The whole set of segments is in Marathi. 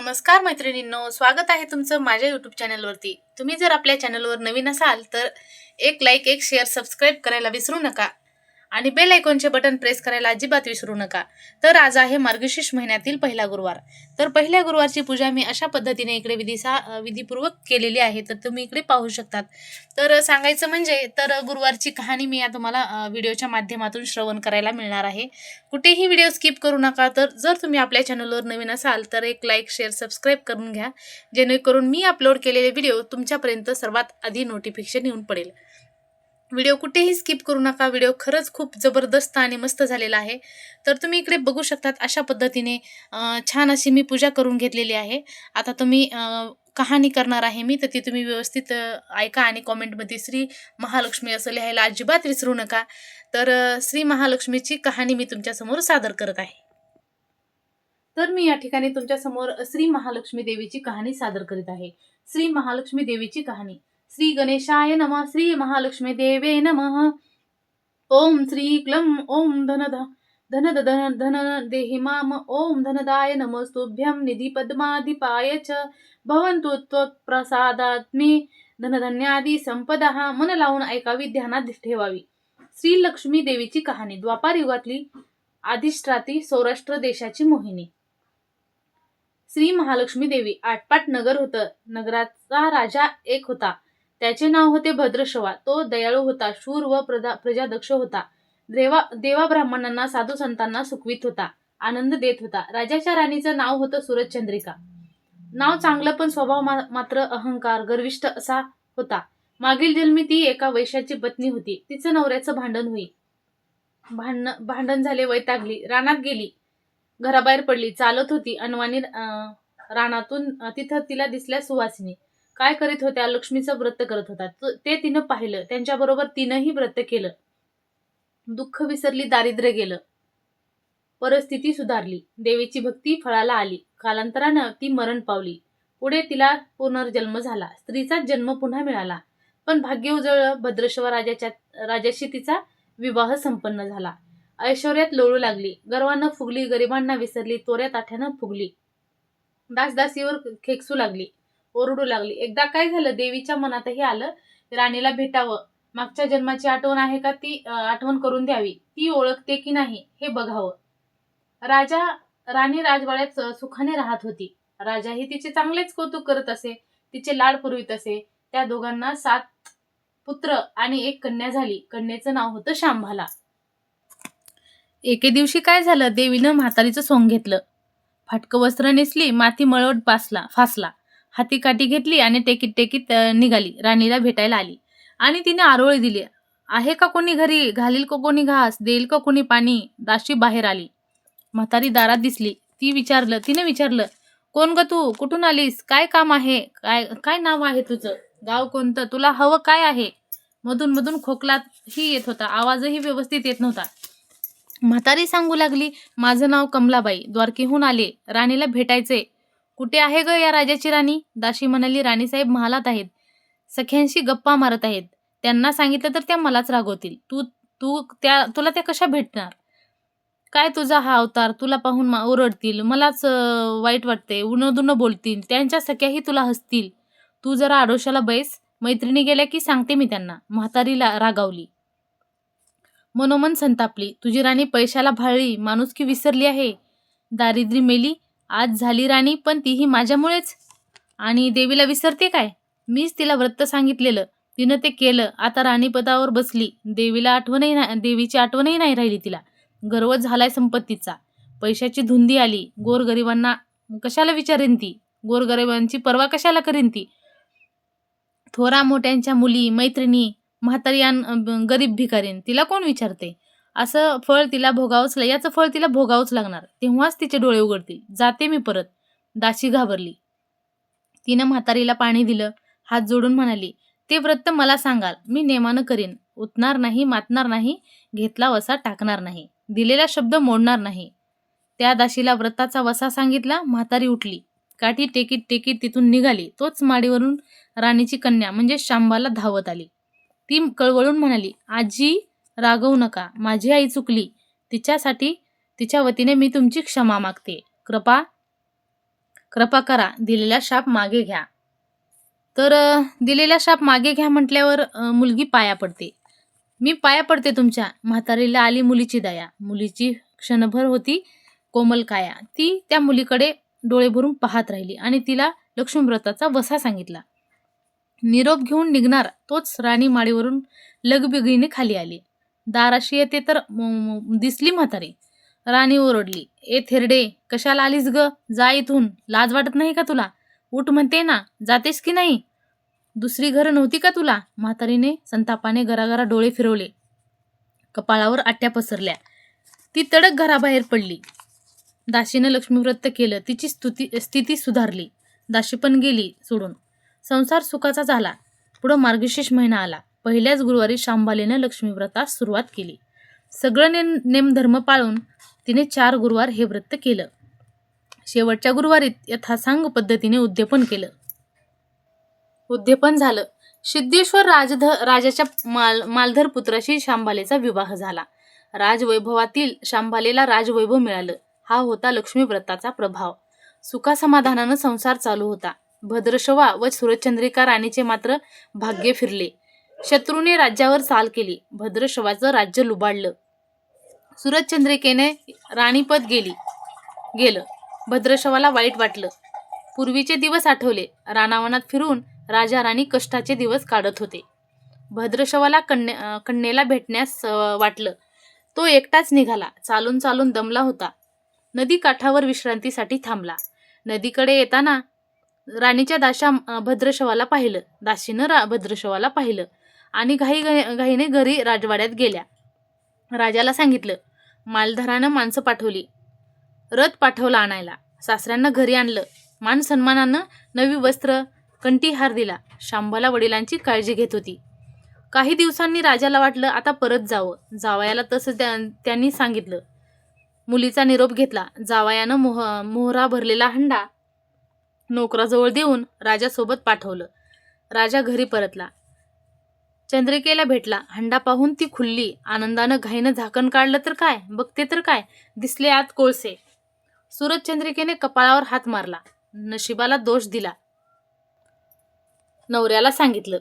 नमस्कार मैत्रिणींनो, स्वागत आहे तुमचं माझ्या यूट्यूब चॅनलवरती. तुम्ही जर आपल्या चॅनलवर नवीन असाल तर एक लाईक, एक शेअर, सबस्क्राईब करायला विसरू नका आणि बेल आयकॉनचे बटन प्रेस करायला अजिबात विसरू नका. तर आज आहे मार्गशीर्ष महिन्यातील पहिला गुरुवार. तर पहिल्या गुरुवारची पूजा मी अशा पद्धतीने इकडे विधीपूर्वक केलेली आहे, तर तुम्ही इकडे पाहू शकतात. तर सांगायचं म्हणजे तर गुरुवारची कहाणी मी तुम्हाला व्हिडिओच्या माध्यमातून श्रवण करायला मिळणार आहे. कुठेही व्हिडिओ स्किप करू नका. तर जर तुम्ही आपल्या चॅनलवर नवीन असाल तर एक लाईक, शेअर, सबस्क्राईब करून घ्या, जेणेकरून मी अपलोड केलेले व्हिडिओ तुमच्यापर्यंत सर्वात आधी नोटिफिकेशन येऊन पडेल. व्हिडिओ कुठेही स्किप करू नका. व्हिडिओ खरंच खूप जबरदस्त आणि मस्त झालेला आहे. तर तुम्ही इकडे बघू शकतात अशा पद्धतीने छान अशी मी पूजा करून घेतलेली आहे. आता तुम्ही कहाणी करणार आहे मी, तर ती तुम्ही व्यवस्थित ऐका आणि कॉमेंटमध्ये श्री महालक्ष्मी असं लिहायला अजिबात विसरू नका. तर श्री महालक्ष्मीची कहाणी मी तुमच्यासमोर सादर करत आहे. तर मी या ठिकाणी तुमच्यासमोर श्री महालक्ष्मी देवीची कहाणी सादर करीत आहे. श्री महालक्ष्मी देवीची कहाणी. श्री गणेशाय नमः. श्री महालक्ष्मी देवे नमः. ओम श्री क्लम ओम धनद धनद धन धन देहि माम. ओम धनदाय नमस्तुभ्यं निधि पद्माधिपाय च भवन्तु त्वत्प्रसादात्मे धनधन्यादी संपदा. मन लावून ऐकावी, ध्यानात ठेवावी. श्री लक्ष्मी देवीची कहाणी. द्वापार युगातली अधिष्ठात्री, सौराष्ट्र देशाची मोहिनी. श्री महालक्ष्मी देवी. आटपाट नगर होतं. नगराचा राजा एक होता. त्याचे नाव होते भद्रश्रवा. तो दयाळू होता, शूर व प्रजादक्ष होता. देवा ब्राह्मणांना, साधू संतांना सुखवित होता, आनंद देत होता. राजाच्या राणीचं नाव होतं सूरजचंद्रिका. नाव चांगलं, पण स्वभाव मात्र अहंकार, गर्विष्ठ असा होता. मागील जन्मी ती एका वैश्याची पत्नी होती. तिचं नवऱ्याचं भांडण झाले, वैतागली, रानात गेली, घराबाहेर पडली. चालत होती अनवाणी रानातून. तिथं तिला दिसल्या सुवासिनी. काय करीत होत्या? लक्ष्मीचं व्रत करत होता. ते तिनं पाहिलं. त्यांच्याबरोबर तिनंही व्रत केलं. दुःख विसरली, दारिद्र्य गेलं, परिस्थिती सुधारली. देवीची भक्ती फळाला आली. कालांतरानं ती मरण पावली. पुढे तिला पुनर्जन्म झाला. स्त्रीचा जन्म पुन्हा मिळाला. पण भाग्य उजळलं. भद्रश्रवा राजाशी तिचा विवाह संपन्न झाला. ऐश्वर्यात लोळू लागली, गर्वानं फुगली, गरिबांना विसरली, तोऱ्या ताठ्यानं फुगली, दासदासीवर खेकसू लागली, ओरडू लागली. एकदा काय झालं, देवीच्या मनातही आलं राणीला भेटावं. मागच्या जन्माची आठवण आहे का, ती आठवण करून द्यावी. ती ओळखते की नाही हे बघावं. राणी राजवाड्यात सुखाने राहत होती. राजाही तिचे चांगलेच कौतुक करत असे, तिचे लाड पुरवित असे. त्या दोघांना 7 पुत्र आणि 1 कन्या झाली. कन्येचं नाव होतं शांभाला. एके दिवशी काय झालं, देवीनं म्हातारीचं सोंग घेतलं. फाटकं वस्त्र नेसली, माथी मळवट फासला, हाती काठी घेतली आणि टेकीत निघाली. राणीला भेटायला आली आणि तिने आरोळी दिली. आहे का कोणी घरी? घालील का कोणी घास? देईल का कोणी पाणी? दाशी बाहेर आली. म्हातारी दारात दिसली. तिने विचारलं, कोण ग तू? कुठून आलीस? काय काम आहे? काय नाव आहे तुझं? गाव कोणतं? तुला हवं काय आहे? मधून खोकलाही येत होता, आवाजही व्यवस्थित येत नव्हता. म्हातारी सांगू लागली, माझं नाव कमलाबाई, द्वारकेहून आले, राणीला भेटायचे. कुठे आहे ग या राजाची राणी? दाशी म्हणाली, राणीसाहेब महालात आहेत, सख्यांशी गप्पा मारत आहेत. त्यांना सांगितलं तर त्या मलाच रागवतील. तुला त्या कशा भेटणार? काय तुझा हा अवतार? तुला पाहून ओरडतील, मलाच वाईट वाटते, उनदुन बोलतील, त्यांच्या सख्याही तुला हसतील. तू जरा आडोशाला बैस, मैत्रिणी गेल्या की सांगते मी त्यांना. म्हातारीला रागावली, मनोमन संतापली. तुझी राणी पैशाला भाळली, माणुसकी विसरली आहे. दारिद्र्य मेली, आज झाली राणी, पण तीही माझ्यामुळेच. आणि देवीला विसरते काय? मीच तिला व्रत सांगितलेलं, तिनं ते केलं. आता राणीपदावर बसली. देवीची आठवणही नाही राहिली तिला. गर्व झालाय संपत्तीचा, पैशाची धुंदी आली. गोरगरिबांना कशाला विचारेन ती? गोरगरिबांची पर्वा कशाला करेन ती? थोरा मोठ्यांच्या मुली, मैत्रिणी, म्हातारी गरीब भिकारीन, तिला कोण विचारते? याचं फळ तिला भोगावंच लागणार. तेव्हाच तिचे डोळे उघडतील. जाते मी परत. दासी घाबरली. तिनं म्हातारीला पाणी दिलं, हात जोडून म्हणाली, ते व्रत मला सांगाल, मी नेमानं करीन. उतणार नाही, मातणार नाही, घेतला वसा टाकणार नाही, दिलेला शब्द मोडणार नाही. त्या दासीला व्रताचा वसा सांगितला. म्हातारी उठली, काठी टेकीत तिथून निघाली. तोच माडीवरून राणीची कन्या म्हणजे शांबाला धावत आली. ती कळवळून म्हणाली, आजी रागवू नका, माझी आई चुकली. तिच्या वतीने मी तुमची क्षमा मागते. कृपा करा, दिलेला शाप मागे घ्या. तर दिलेला शाप मागे घ्या म्हटल्यावर मुलगी पाया पडते. मी पाया पडते तुमच्या. म्हातारीला आली मुलीची दया. मुलीची क्षणभर होती कोमल काया. ती त्या मुलीकडे डोळे भरून पाहत राहिली आणि तिला लक्ष्मीव्रताचा वसा सांगितला. निरोप घेऊन निघणार तोच राणी माडीवरून लगबगीने खाली आली. दाराशी येते तर दिसली म्हातारी. राणी ओरडली, ए थेरडे, कशाला आलीस ग? जा इथून. लाज वाटत नाही का तुला? उठ म्हणते ना, जातेस की नाही? दुसरी घरं नव्हती का तुला? म्हातारीने संतापाने घराघरा डोळे फिरवले. कपाळावर आट्या पसरल्या. ती तडक घराबाहेर पडली. दाशीनं लक्ष्मीव्रत केलं. तिची स्थिती सुधारली. दाशी पण गेली सोडून. संसार सुखाचा झाला. पुढं मार्गशीर्ष महिना आला. पहिल्याच गुरुवारी शांबालेनं लक्ष्मीव्रतास सुरुवात केली. सगळं नेमधर्म पाळून तिने 4 गुरुवार हे व्रत केलं. शेवटच्या गुरुवारी यथासांग पद्धतीने उद्यापन केलं. उद्यापन झालं. सिद्धेश्वर राजाच्या मालधर पुत्राशी शांबालेचा विवाह झाला. राजवैभवातील शांबालेला राजवैभव मिळालं. हा होता लक्ष्मीव्रताचा प्रभाव. सुखासमाधानानं संसार चालू होता. भद्रशवा व सुरचंद्रिका राणीचे मात्र भाग्य फिरले. शत्रूने राज्यावर चाल केली. भद्रशवाचं राज्य लुबाडलं. सुरचंद्रिकेने राणीपद गेलं. भद्रशवाला वाईट वाटलं. पूर्वीचे दिवस आठवले. रानावनात फिरून राजा राणी कष्टाचे दिवस काढत होते. भद्रशवाला कन्येला भेटण्यास वाटलं. तो एकटाच निघाला. चालून चालून दमला होता. नदी काठावर विश्रांतीसाठी थांबला. नदीकडे येताना राणीच्या दाशा भद्रशवाला पाहिलं. दासीनं भद्रशवाला पाहिलं आणि घाईने घरी राजवाड्यात गेल्या. राजाला सांगितलं. मालधरानं माणसं पाठवली. रथ पाठवला आणायला. सासऱ्यांना घरी आणलं. मान सन्मानानं नवी वस्त्र, कंठीहार दिला. शांबाला वडिलांची काळजी घेत होती. काही दिवसांनी राजाला वाटलं आता परत जावं. जावयाला तसं त्यांनी सांगितलं. मुलीचा निरोप घेतला. जावयानं मोहरा भरलेला हंडा नोकराजवळ देऊन राजासोबत पाठवलं. राजा घरी परतला. चंद्रिकेला भेटला. हंडा पाहून ती खुलली. आनंदानं घाईनं झाकण काढलं तर काय, बघते तर काय, दिसले आत कोळसे. सुरचंद्रिकेने कपाळावर हात मारला. नशिबाला दोष दिला. नवऱ्याला सांगितलं.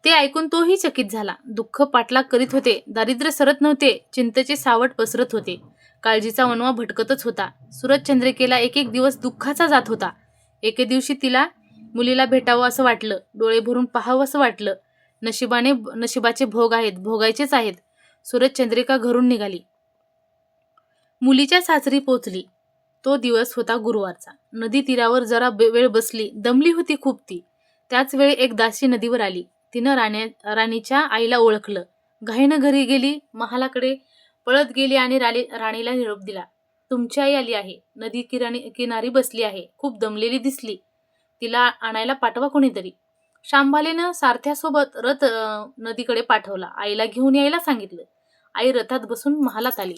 ते ऐकून तोही चकित झाला. दुःख पाठलाग करीत होते. दारिद्र्य सरत नव्हते. चिंतेचे सावट पसरत होते. काळजीचा वणवा भटकतच होता. सुरचंद्रिकेला एक दिवस दुःखाचा जात होता. एके दिवशी तिला मुलीला भेटावं असं वाटलं. डोळे भरून पाहावं असं वाटलं. नशिबाचे भोग आहेत, भोगायचेच आहेत. सुरचंद्रिका घरून निघाली. मुलीच्या सासरी पोचली. तो दिवस होता गुरुवारचा. नदी तीरावर जरा वेळ बसली. दमली होती खूप ती. त्याच वेळी एक दासी नदीवर आली. तिनं राणीच्या आईला ओळखलं. घाईनं घरी गेली. महालाकडे पळत गेली आणि राणीला निरोप दिला. तुमची आई आली आहे. नदी किनारी बसली आहे. खूप दमलेली दिसली. तिला आणायला पाठवा कोणीतरी. शांबालेनं सारथ्यासोबत रथ नदीकडे पाठवला. आईला घेऊन यायला सांगितलं. आई रथात बसून महालात आली.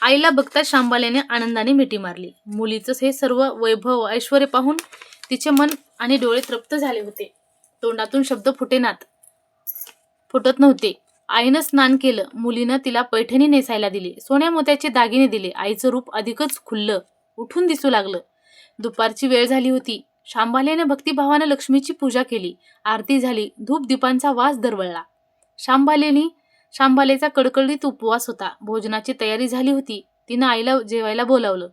आईला बघताच शांबालेने आनंदाने मिठी मारली. मुलीचं हे सर्व वैभव ऐश्वर्य पाहून तिचे मन आणि डोळे तृप्त झाले होते. तोंडातून शब्द फुटत नव्हते. आईनं स्नान केलं. मुलीनं तिला पैठणी नेसायला दिली. सोन्या मोत्याचे दागिने दिले. आईचं रूप अधिकच खुललं, उठून दिसू लागलं. दुपारची वेळ झाली होती. शांबालेने भक्तिभावानं लक्ष्मीची पूजा केली. आरती झाली. धूप दीपांचा वास दरवळला. शांबालेचा कडकडीत उपवास होता. भोजनाची तयारी झाली होती. तिनं आईला जेवायला बोलावलं.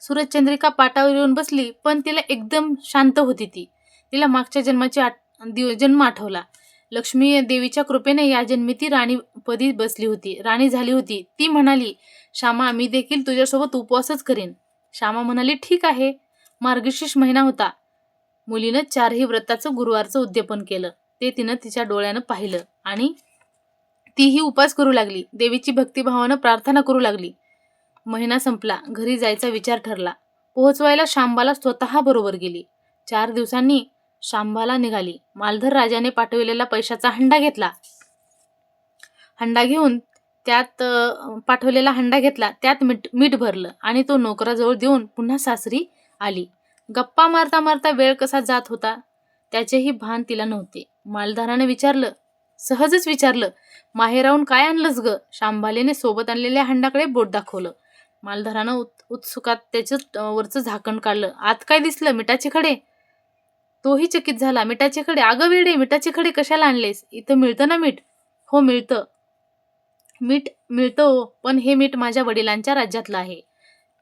सुरचंद्रिका पाटावर येऊन बसली. पण तिला एकदम शांत होती ती. तिला मागच्या जन्माची जन्म आठवला. लक्ष्मी देवीच्या कृपेने या जन्मी ती राणीपदी बसली होती, राणी झाली होती. ती म्हणाली, श्यामा, मी देखील तुझ्यासोबत उपवासच करेन. श्यामा म्हणाली, ठीक आहे. मार्गशीर्ष महिना होता. मुलीनं 4ही व्रताचं गुरुवारचं उद्यापन केलं. ते तिनं तिच्या डोळ्यानं पाहिलं आणि तीही उपास करू लागली. देवीची भक्तिभावानं प्रार्थना करू लागली. महिना संपला. घरी जायचा विचार ठरला. पोहोचवायला शांबाला स्वतः बरोबर गेली. 4 दिवसांनी शांबाला निघाली. मालधर राजाने पाठविलेला पैशाचा हंडा घेतला. पाठवलेला हंडा घेतला. त्यात मीठ भरलं आणि तो नोकराजवळ देऊन पुन्हा सासरी आली. गप्पा मारता मारता वेळ कसा जात होता त्याचेही भान तिला नव्हते. मालधाराने सहजच विचारलं, माहेराहून काय आणलंस ग? शांबालेने सोबत आणलेल्या हंडाकडे बोट दाखवलं. मालधारानं उत्सुकात त्याचं वरचं झाकण काढलं. आत काय दिसलं? मिठाचे खडे. तोही चकित झाला. मिठाचे खडे? अगं वेडे, मिठाचे खडे कशाला आणलेस? इथं मिळतं ना मीठ. हो मिळतं. मीठ मिळतं हो, पण हे मीठ माझ्या वडिलांच्या राज्यातलं आहे.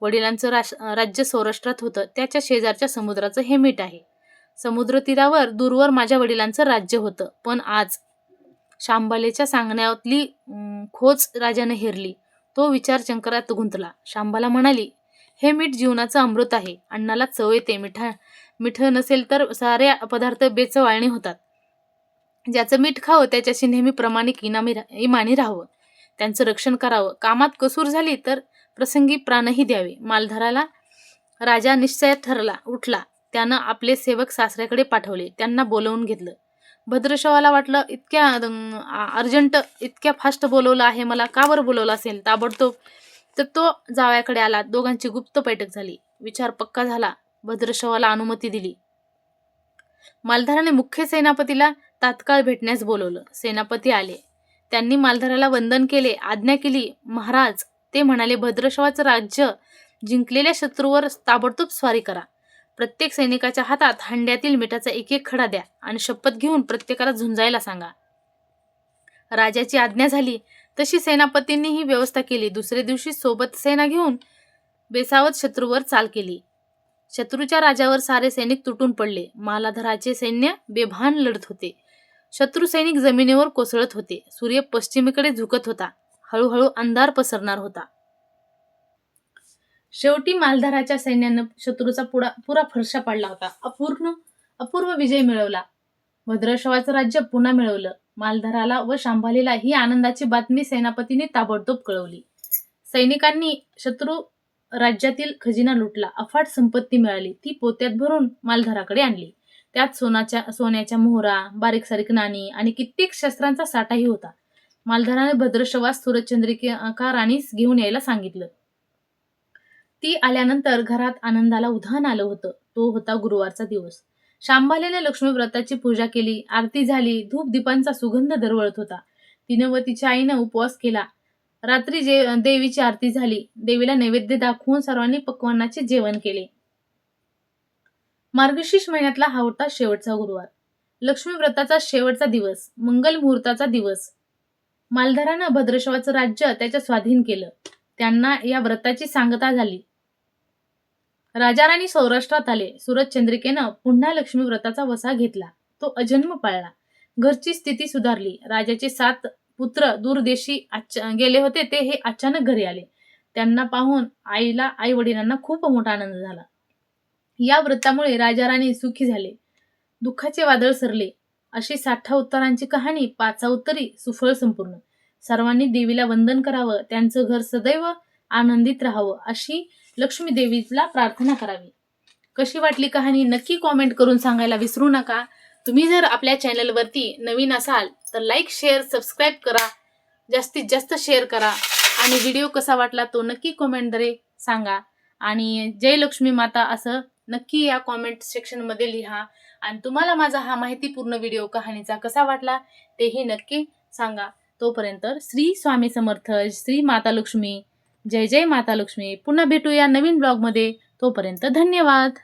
वडिलांचं राज्य सौराष्ट्रात होतं. त्याच्या शेजारच्या समुद्राचं हे मीठ आहे. समुद्र तीरावर दूरवर माझ्या वडिलांचं राज्य होतं. पण आज शांबालेच्या सांगण्यातली खोच राजाने हेरली. तो विचार चंकरात गुंतला. शांबाला म्हणाली, हे मीठ जीवनाचं अमृत आहे. अन्नाला चव येते. मीठ नसेल तर सारे पदार्थ बेचवाळणी होतात. ज्याचं मीठ खावं त्याच्याशी नेहमी प्रामाणिक इमानी राहावं. त्यांचं रक्षण करावं. कामात कसूर झाली तर प्रसंगी प्राणही द्यावे. मालधाराला राजा निश्चयात उठला. त्यानं आपले सेवक सासऱ्याकडे पाठवले. त्यांना बोलवून घेतलं. भद्रशवाला वाटलं, इतक्या अर्जंट, इतक्या फास्ट बोलवलं आहे मला. का बरं बोलवलं असेल ताबडतोब? तर तो जावयाकडे आला. दोघांची गुप्त बैठक झाली. विचार पक्का झाला. भद्रशवाला अनुमती दिली. मालधाराने मुख्य सेनापतीला तात्काळ भेटण्यास बोलवलं. सेनापती आले. त्यांनी मालधाराला वंदन केले. आज्ञा केली. महाराज, ते म्हणाले, भद्रशवाचं राज्य जिंकलेल्या शत्रूवर ताबडतोब स्वारी करा. प्रत्येक सैनिकाच्या हातात हंड्यातील मिठाचा एक एक खडा द्या आणि शपथ घेऊन प्रत्येकाला झुंजायला सांगा. राजाची आज्ञा झाली. तशी सेनापतींनी ही व्यवस्था केली. दुसरे दिवशी सोबत सेना घेऊन बेसावत शत्रूवर चाल केली. शत्रूच्या राजावर सारे सैनिक तुटून पडले. मालधाराचे सैन्य बेभान लढत होते. शत्रू सैनिक जमिनीवर कोसळत होते. सूर्य पश्चिमेकडे झुकत होता. हळूहळू अंधार पसरणार होता. शेवटी मालधाराच्या सैन्यानं शत्रूचा पुरा फरशा पाडला होता. अपूर्व विजय मिळवला. भद्रशवाचं राज्य पुन्हा मिळवलं. मालधाराला व शांभालीला ही आनंदाची बातमी सेनापतींनी ताबडतोब कळवली. सैनिकांनी शत्रू राज्यातील खजिना लुटला. अफाट संपत्ती मिळाली. ती पोत्यात भरून मालधाराकडे आणली. त्यात सोन्याच्या मोहरा, बारीक सारीक नाणी आणि कित्येक शस्त्रांचा साठाही होता. मालधाराने भद्रशवास सूरजचंद्रिका राणीस घेऊन यायला सांगितलं. ती आल्यानंतर घरात आनंदाला उधाण आलं होतं. तो होता गुरुवारचा दिवस. शांबालेने लक्ष्मी व्रताची पूजा केली. आरती झाली. धूप दीपांचा सुगंध दरवळत होता. तिनं व तिच्या आईनं उपवास केला. रात्री देवीची आरती झाली. देवीला नैवेद्य दाखवून सर्वांनी पक्वान्नाचे जेवण केले. मार्गशीर्ष महिन्यातला हा होता शेवटचा गुरुवार. लक्ष्मी व्रताचा शेवटचा दिवस. मंगल मुहूर्ताचा दिवस. मालधारानं भद्रशवाचं राज्य त्याच्या स्वाधीन केलं. त्यांना या व्रताची सांगता झाली. राजा राणी सौराष्ट्रात आले. सूरजचंद्रिकेनं पुन्हा लक्ष्मी व्रताचा वसा घेतला. तो अजन्म पाळला. घरची स्थिती सुधारली. राजाचे 7 पुत्र दूरदेशी गेले होते. ते हे अचानक घरी आले. त्यांना पाहून आई वडिलांना खूप मोठा आनंद झाला. या व्रतामुळे राजा राणी सुखी झाले. दुःखाचे वादळ सरले. अशी 60 उत्तरांची कहाणी 5 उत्तरी सुफळ संपूर्ण. सर्वांनी देवीला वंदन करावं. त्यांचं घर सदैव आनंदित राहावं अशी लक्ष्मी देवीला प्रार्थना करावी. कशी वाटली कहाणी नक्की कॉमेंट करून सांगायला विसरू नका. तुम्ही जर आपल्या चॅनलवरती नवीन असाल तर लाईक, शेअर, सबस्क्राईब करा. जास्तीत जास्त शेअर करा आणि व्हिडिओ कसा वाटला तो नक्की कॉमेंटद्वारे सांगा. आणि जय लक्ष्मी माता असं नक्की या कॉमेंट सेक्शनमध्ये लिहा. आणि तुम्हाला माझा हा माहितीपूर्ण व्हिडिओ कहाणीचा कसा वाटला तेही नक्की सांगा. तोपर्यंत श्री स्वामी समर्थ, श्री माता लक्ष्मी, जय जय माता लक्ष्मी. पुन्हा भेटूया नवीन ब्लॉगमध्ये. तोपर्यंत धन्यवाद.